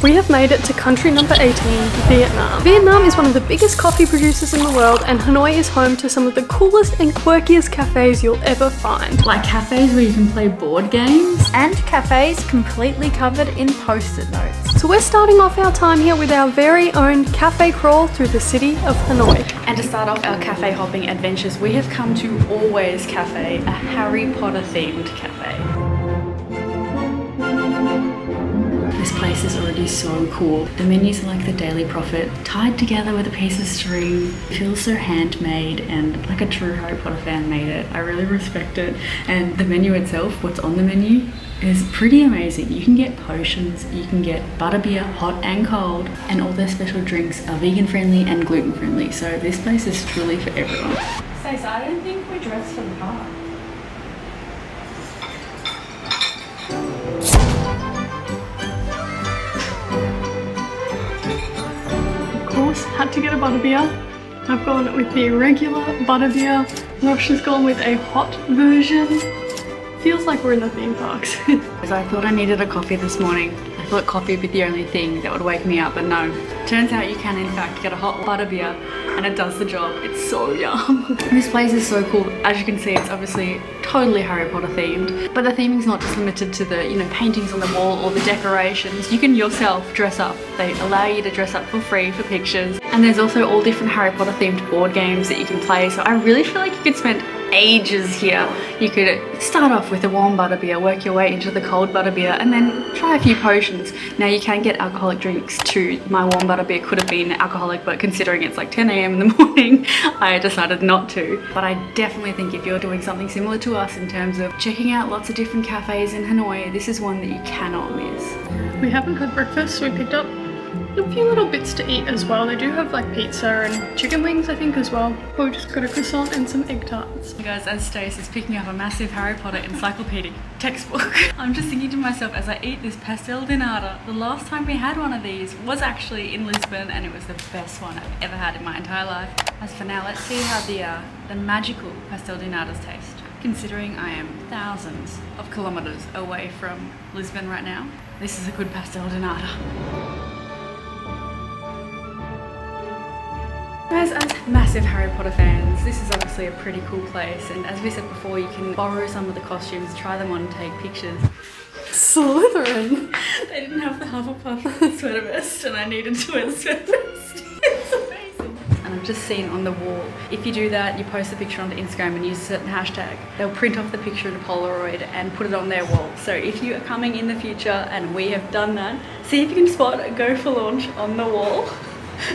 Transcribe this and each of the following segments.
We have made it to country number 18, Vietnam. Vietnam is one of the biggest coffee producers in the world, and Hanoi is home to some of the coolest and quirkiest cafes you'll ever find. Like cafes where you can play board games. And cafes completely covered in post-it notes. So we're starting off our time here with our very own cafe crawl through the city of Hanoi. And to start off our cafe hopping adventures, we have come to Always Cafe, a Harry Potter themed cafe. This place is already so cool. The menus are like the Daily Prophet, tied together with a piece of string. It feels so handmade, and like a true Harry Potter fan made it. I really respect it. And the menu itself, what's on the menu, is pretty amazing. You can get potions, you can get butterbeer, hot and cold, and all their special drinks are vegan friendly and gluten friendly. So this place is truly for everyone. Stacey, I don't think we're dressed for the part. Had to get a butterbeer. I've gone with the regular butterbeer. Rosh has gone with a hot version. Feels like we're in the theme parks. I thought I needed a coffee this morning. I thought coffee would be the only thing that would wake me up, but no. Turns out you can in fact get a hot butterbeer and it does the job. It's so yum. This place is so cool. As you can see, it's obviously totally Harry Potter themed, but the theming's not just limited to the, paintings on the wall or the decorations. You can yourself dress up. They allow you to dress up for free for pictures. And there's also all different Harry Potter themed board games that you can play. So I really feel like you could spend ages here. You could start off with a warm butterbeer, work your way into the cold butterbeer, and then try a few potions. Now you can get alcoholic drinks too. My warm butterbeer could have been alcoholic, but considering it's like 10 AM in the morning, I decided not to. But I definitely think if you're doing something similar to us in terms of checking out lots of different cafes in Hanoi, this is one that you cannot miss. We haven't had breakfast, so we picked up a few little bits to eat as well. They do have like pizza and chicken wings, I think, as well. But we just got a croissant and some egg tarts. Hey guys, as Stace is picking up a massive Harry Potter encyclopedic textbook, I'm just thinking to myself as I eat this pastel de nata, the last time we had one of these was actually in Lisbon, and it was the best one I've ever had in my entire life. As for now, let's see how the magical pastel de natas taste. Considering I am thousands of kilometers away from Lisbon right now, this is a good pastel de nata. Guys, as massive Harry Potter fans, this is obviously a pretty cool place, and as we said before, you can borrow some of the costumes, try them on, take pictures. Slytherin! They didn't have the Hufflepuff sweater vest, and I needed to wear the sweater vest. It's amazing. And I've just seen on the wall, if you do that, you post the picture onto Instagram and use a certain hashtag, they'll print off the picture in a Polaroid and put it on their wall. So if you are coming in the future and we have done that, see if you can spot a Go for Launch on the wall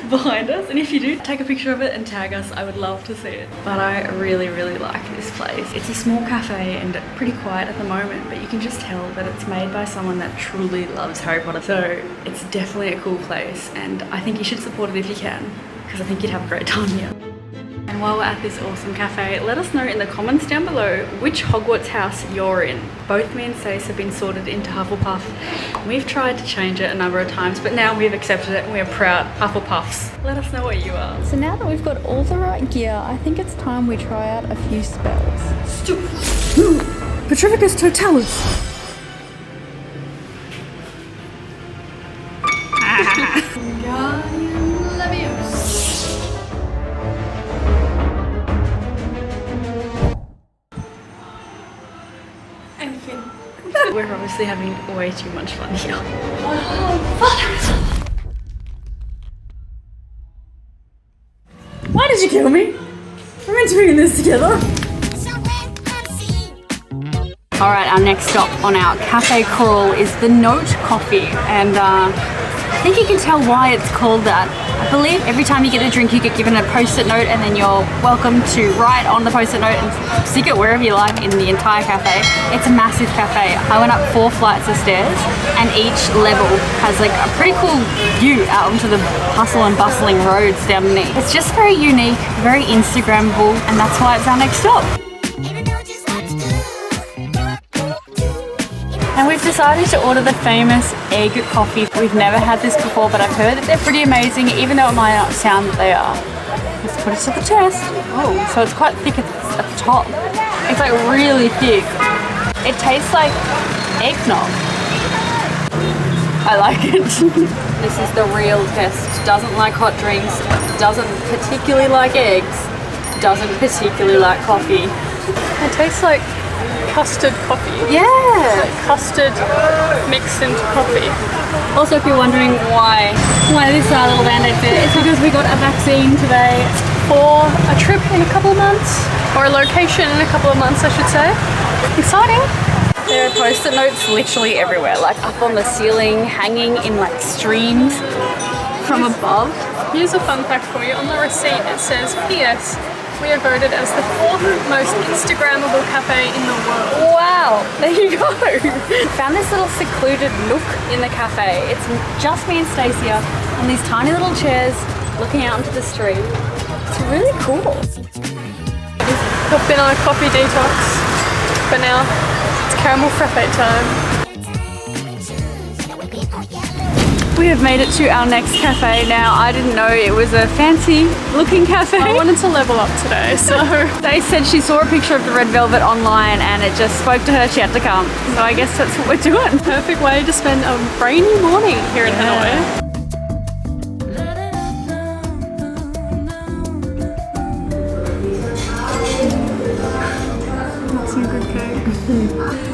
behind us, and if you do, take a picture of it and tag us. I would love to see it. But I really like this place. It's a small cafe and pretty quiet at the moment, but you can just tell that it's made by someone that truly loves Harry Potter. So it's definitely a cool place, and I think you should support it if you can, because I think you'd have a great time here. And while we're at this awesome cafe, let us know in the comments down below which Hogwarts house you're in. Both me and Stace have been sorted into Hufflepuff. We've tried to change it a number of times, but now we've accepted it and we're proud Hufflepuffs. Let us know what you are. So now that we've got all the right gear, I think it's time we try out a few spells. Petrificus Totalis! We're obviously having way too much fun here. Why did you kill me? We're meant to be in this together. Alright, our next stop on our cafe crawl is the Note Coffee, and I think you can tell why it's called that. I believe every time you get a drink you get given a post-it note, and then you're welcome to write on the post-it note and stick it wherever you like in the entire cafe. It's a massive cafe. I went up 4 flights of stairs, and each level has like a pretty cool view out onto the hustle and bustling roads down beneath. It's just very unique, very Instagrammable, and that's why it's our next stop. And we've decided to order the famous egg coffee. We've never had this before, but I've heard that they're pretty amazing, even though it might not sound that they are. Let's put it to the test. Oh, so it's quite thick at the top. It's like really thick. It tastes like eggnog. I like it. This is the real test. Doesn't like hot drinks, doesn't particularly like eggs, doesn't particularly like coffee. It tastes like custard coffee. Yeah. Like custard mixed into coffee. Also, if you're wondering why this little band-aid fit, it's because we got a vaccine today. For a trip in a couple of months, or a location in a couple of months, I should say. Exciting. There are post-it notes literally everywhere, like up on the ceiling, hanging in like streams from above. Here's a fun fact for you. On the receipt it says, P.S. We are voted as the 4th most Instagrammable cafe in the world. Wow, there you go. Found this little secluded nook in the cafe. It's just me and Stacia on these tiny little chairs looking out into the street. It's really cool. I've been on a coffee detox, but now it's caramel frappe time. We have made it to our next cafe now. I didn't know it was a fancy looking cafe. I wanted to level up today, so... They said she saw a picture of the red velvet online and it just spoke to her, she had to come. So I guess that's what we're doing. Perfect way to spend a rainy morning here in Hanoi.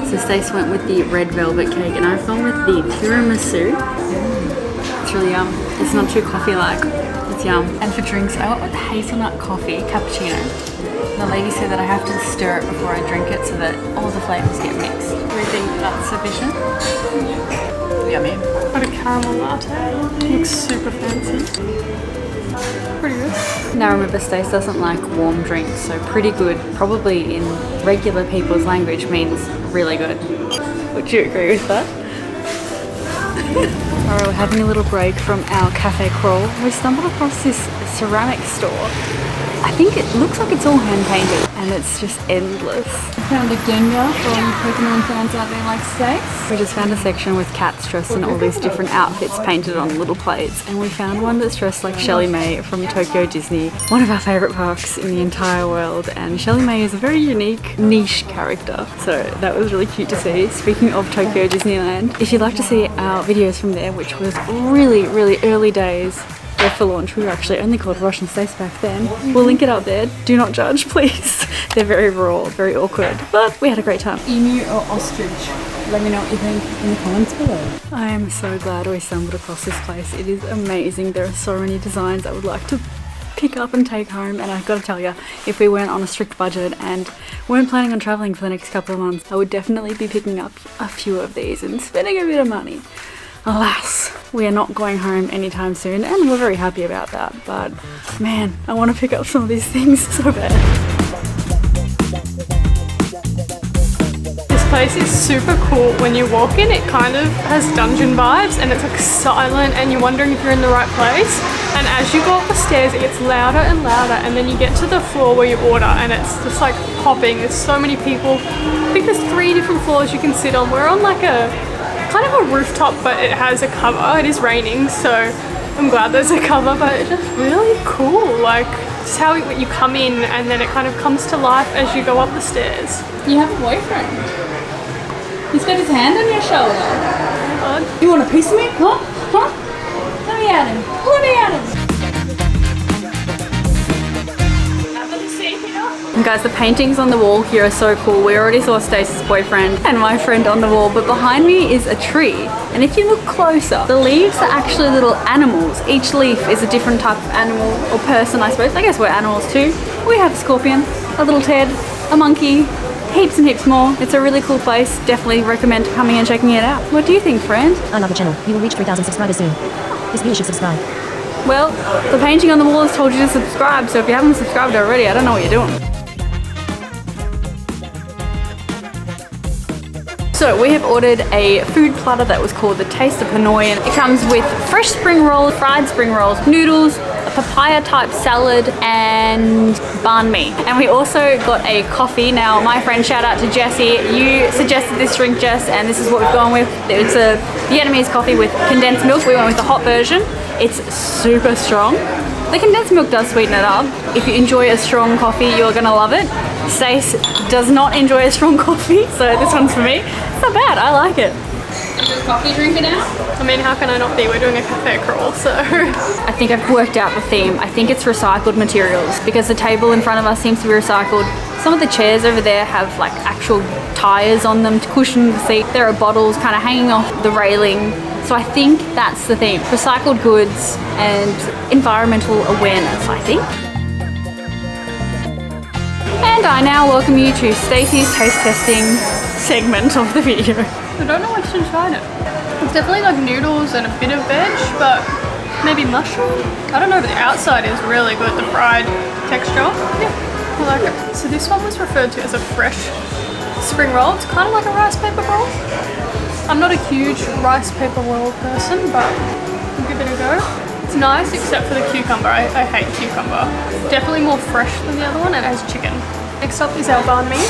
So Stace went with the red velvet cake and I've gone with the tiramisu. It's really yum. It's not too coffee-like. It's yum. And for drinks, I went with hazelnut coffee, cappuccino. The lady said that I have to stir it before I drink it so that all the flavours get mixed. Do we think that's sufficient? Yummy. Got a caramel latte. Looks super fancy. Pretty good. Now remember, Stace doesn't like warm drinks, so pretty good, probably in regular people's language, means really good. Would you agree with that? Alright, we're having a little break from our cafe crawl. We stumbled across this ceramic store. I think it looks like it's all hand painted and it's just endless. I found a Genga from Pokemon fans out there like Stace. We just found a section with cats dressed in all these different outfits painted on little plates, and we found one that's dressed like Shelley May from Tokyo Disney, one of our favourite parks in the entire world, and Shelley May is a very unique niche character, so that was really cute to see. Speaking of Tokyo Disneyland, if you'd like to see our videos from there, which was really early days for launch, we were actually only called Russian Stace back then. We'll link it up there. Do not judge, please. They're very raw, very awkward, but we had a great time. Emu or ostrich? Let me know what you think in the comments below. I am so glad we stumbled across this place. It is amazing. There are so many designs I would like to pick up and take home, and I've got to tell you, if we weren't on a strict budget and weren't planning on traveling for the next couple of months, I would definitely be picking up a few of these and spending a bit of money. Alas, we are not going home anytime soon, and we're very happy about that, but man, I want to pick up some of these things so bad. This place is super cool. When you walk in, it kind of has dungeon vibes, and it's like silent and you're wondering if you're in the right place. And as you go up the stairs, it gets louder and louder, and then you get to the floor where you order and it's just like popping. There's so many people. I think there's 3 different floors you can sit on. We're on like a kind of a rooftop, but it has a cover. It is raining, so I'm glad there's a cover, but it's just really cool. Like, just how you come in and then it kind of comes to life as you go up the stairs. You have a boyfriend. He's got his hand on your shoulder. God. You want a piece of me? Huh? Huh? Let me at him. Let me at him. And guys, the paintings on the wall here are so cool. We already saw Stace's boyfriend and my friend on the wall, but behind me is a tree. And if you look closer, the leaves are actually little animals. Each leaf is a different type of animal or person, I suppose. I guess we're animals too. We have a scorpion, a little Ted, a monkey, heaps and heaps more. It's a really cool place. Definitely recommend coming and checking it out. What do you think, friend? I love the channel. We will reach 3,000 subscribers soon. This video should subscribe. Well, the painting on the wall has told you to subscribe, so if you haven't subscribed already, I don't know what you're doing. So we have ordered a food platter that was called the Taste of Hanoi, and it comes with fresh spring rolls, fried spring rolls, noodles, a papaya type salad, and banh mi. And we also got a coffee. Now my friend, shout out to Jessie, you suggested this drink, Jess, and this is what we've gone with. It's a Vietnamese coffee with condensed milk. We went with the hot version. It's super strong. The condensed milk does sweeten it up. If you enjoy a strong coffee, you're gonna love it. Stace does not enjoy a strong coffee, so this one's for me. It's not bad, I like it. Just coffee drinker now? I mean, how can I not be? We're doing a cafe crawl, so. I think I've worked out the theme. I think it's recycled materials because the table in front of us seems to be recycled. Some of the chairs over there have like actual tires on them to cushion the seat. There are bottles kind of hanging off the railing. So I think that's the theme. Recycled goods and environmental awareness, I think. And I now welcome you to Stacey's taste testing segment of the video. I don't know what's inside it. It's definitely like noodles and a bit of veg, but maybe mushroom? I don't know, but the outside is really good, the fried texture. Yeah, I like it. So this one was referred to as a fresh spring roll. It's kind of like a rice paper roll. I'm not a huge rice paper roll person, but I'll give it a go. It's nice except for the cucumber. I hate cucumber. Definitely more fresh than the other one, and it has chicken. Next up is our banh mi.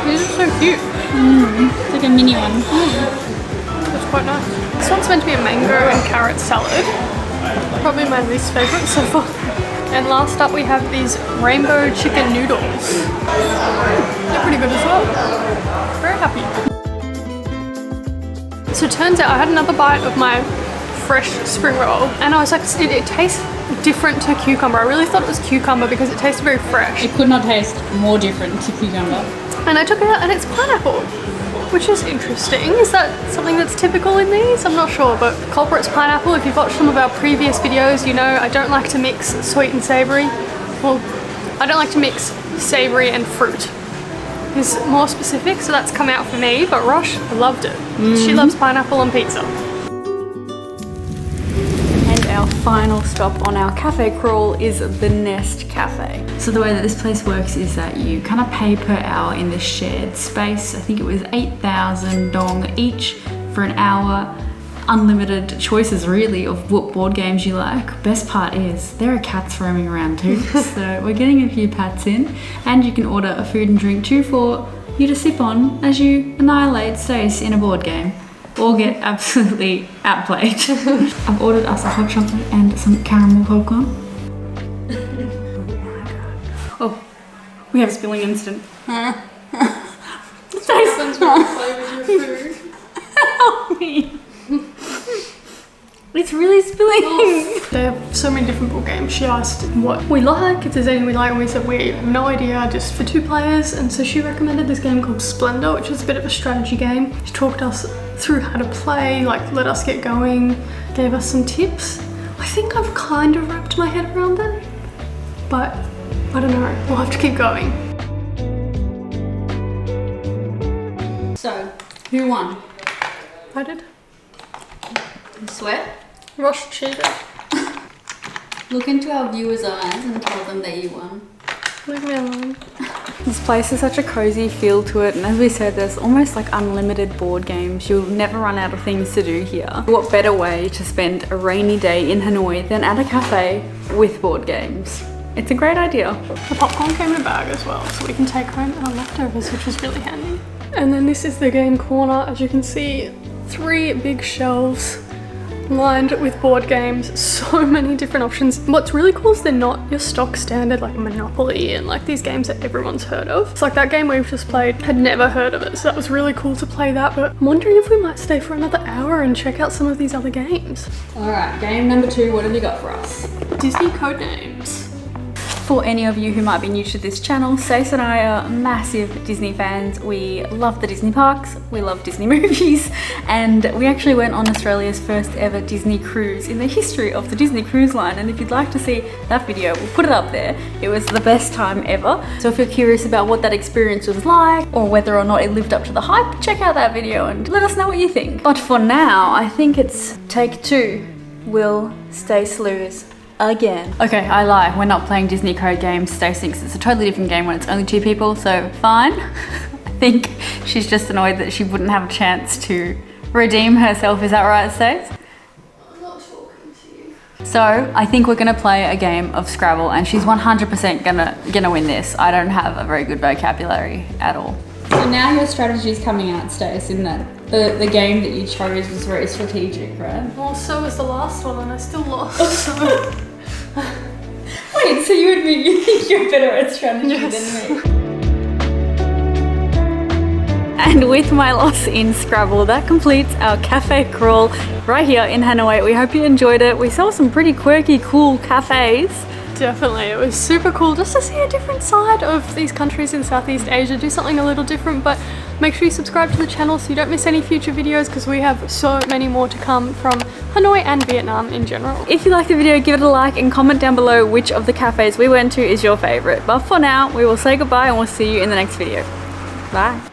These are so cute. It's like a mini one. That's quite nice. This one's meant to be a mango and carrot salad. Probably my least favourite so far. And last up we have these rainbow chicken noodles. They're pretty good as well. Very happy. So it turns out I had another bite of my fresh spring roll and I was like, it tastes different to cucumber. I really thought it was cucumber because it tasted very fresh. It could not taste more different to cucumber. And I took it out and it's pineapple, which is interesting. Is that something that's typical in these? I'm not sure, but culprit's pineapple. If you've watched some of our previous videos, you know I don't like to mix sweet and savoury. Well, I don't like to mix savoury and fruit. Is more specific, so that's come out for me, but Rosh loved it. She loves pineapple on pizza. And our final stop on our cafe crawl is the Nest Cafe. So the way that this place works is that you kind of pay per hour in this shared space. I think it was 8,000 dong each for an hour. Unlimited choices really of what board games you like. Best part is there are cats roaming around too. So we're getting a few pats in and you can order a food and drink too for you to sip on as you annihilate Stace in a board game or get absolutely outplayed. I've ordered us a hot chocolate and some caramel popcorn. Oh, we have a spilling incident. Stace, flavours your food. Help me. It's really spilling. They have so many different board games. She asked what we like, if there's anything we like, and we said we have no idea, just for 2 players. And so she recommended this game called Splendor, which is a bit of a strategy game. She talked us through how to play, like let us get going, gave us some tips. I think I've kind of wrapped my head around it, but I don't know, we'll have to keep going. So, who won? I did. You sweat? Rosh cheated. Look into our viewers' eyes and tell them that you won. Leave me alone. This place has such a cozy feel to it, and as we said, there's almost like unlimited board games. You'll never run out of things to do here. What better way to spend a rainy day in Hanoi than at a cafe with board games? It's a great idea. The popcorn came in a bag as well, so we can take home our leftovers, which is really handy. And then this is the game corner. As you can see, 3 big shelves lined with board games, so many different options. What's really cool is they're not your stock standard like Monopoly and like these games that everyone's heard of. It's like that game we've just played, had never heard of it, so that was really cool to play that, but I'm wondering if we might stay for another hour and check out some of these other games. Alright, game number 2, what have you got for us? Disney Codenames. For any of you who might be new to this channel, Stace and I are massive Disney fans. We love the Disney parks, we love Disney movies, and we actually went on Australia's first ever Disney cruise in the history of the Disney Cruise Line. And if you'd like to see that video, we'll put it up there. It was the best time ever. So if you're curious about what that experience was like, or whether or not it lived up to the hype, check out that video and let us know what you think. But for now, I think it's take 2. Will Stace lose? Again. Okay, I lie. We're not playing Disney code games. Stace thinks it's a totally different game when it's only 2 people, so fine. I think she's just annoyed that she wouldn't have a chance to redeem herself. Is that right, Stace? I'm not talking to you. So I think we're gonna play a game of Scrabble, and she's 100% gonna win this. I don't have a very good vocabulary at all. So now your strategy is coming out, Stace, in that the game that you chose was very strategic, right? Well, so was the last one and I still lost, so... Wait, so you think you're better at strategy than me? And with my loss in Scrabble, that completes our cafe crawl right here in Hanoi. We hope you enjoyed it. We saw some pretty quirky, cool cafes. Definitely, it was super cool just to see a different side of these countries in Southeast Asia, do something a little different, but make sure you subscribe to the channel so you don't miss any future videos because we have so many more to come from Hanoi and Vietnam in general. If you liked the video, give it a like and comment down below which of the cafes we went to is your favorite. But for now, we will say goodbye and we'll see you in the next video. Bye.